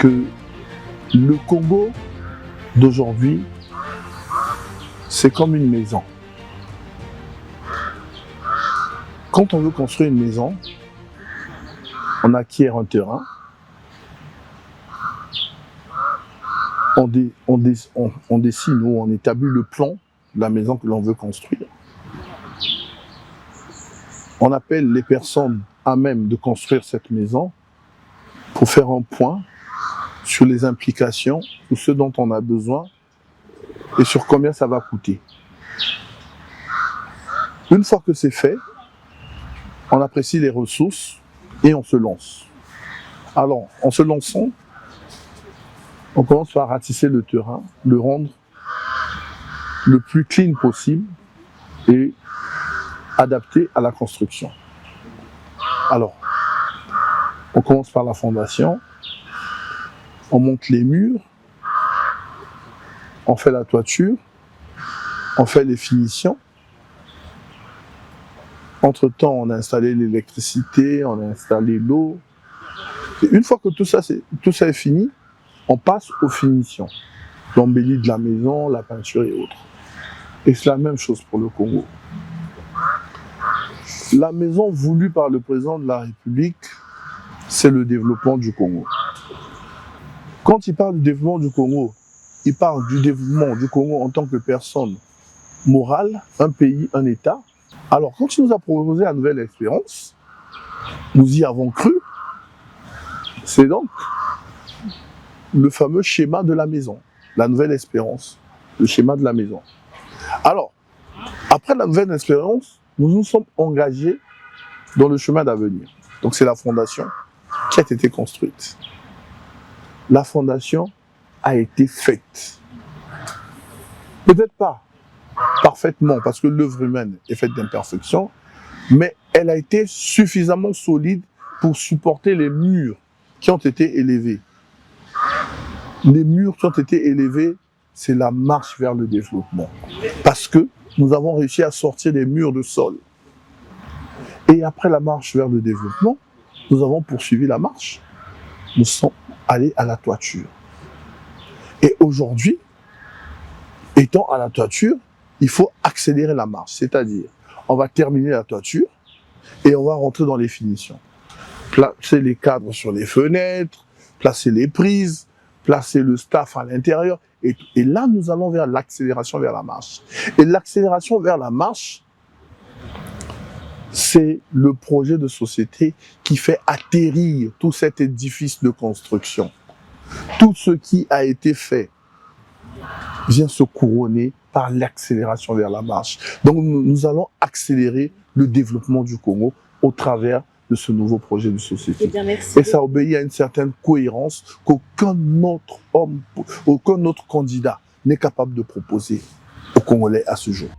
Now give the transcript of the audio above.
que le Congo d'aujourd'hui, c'est comme une maison. Quand on veut construire une maison, on acquiert un terrain, on dessine ou on établit le plan de la maison que l'on veut construire. On appelle les personnes à même de construire cette maison pour faire un point sur les implications, sur ce dont on a besoin et sur combien ça va coûter. Une fois que c'est fait, on apprécie les ressources et on se lance. Alors, en se lançant, on commence par ratisser le terrain, le rendre le plus clean possible et adapté à la construction. Alors, on commence par la fondation, on monte les murs, on fait la toiture, on fait les finitions. Entre-temps, on a installé l'électricité, on a installé l'eau. Et une fois que tout ça est fini, on passe aux finitions. L'embellie de la maison, la peinture et autres. Et c'est la même chose pour le Congo. La maison voulue par le président de la République, c'est le développement du Congo. Quand il parle du développement du Congo, il parle du développement du Congo en tant que personne morale, un pays, un État. Alors, quand il nous a proposé la Nouvelle Espérance, nous y avons cru. C'est donc le fameux schéma de la maison, la Nouvelle Espérance, le schéma de la maison. Alors, après la Nouvelle Espérance, nous nous sommes engagés dans le chemin d'avenir. Donc, c'est la fondation qui a été construite. La fondation a été faite. Peut-être pas parfaitement, parce que l'œuvre humaine est faite d'imperfections, mais elle a été suffisamment solide pour supporter les murs qui ont été élevés. Les murs qui ont été élevés, c'est la marche vers le développement. Parce que nous avons réussi à sortir des murs de sol. Et après la marche vers le développement, nous avons poursuivi la marche. Nous sommes allés à la toiture. Et aujourd'hui, étant à la toiture, il faut accélérer la marche. C'est-à-dire, on va terminer la toiture et on va rentrer dans les finitions. Placer les cadres sur les fenêtres, placer les prises, placer le staff à l'intérieur. Et là, nous allons vers l'accélération vers la marche. Et l'accélération vers la marche, c'est le projet de société qui fait atterrir tout cet édifice de construction. Tout ce qui a été fait vient se couronner par l'accélération vers la marche. Donc nous allons accélérer le développement du Congo au travers de ce nouveau projet de société. Eh bien, merci. Et ça obéit à une certaine cohérence qu'aucun autre homme, aucun autre candidat n'est capable de proposer aux Congolais à ce jour.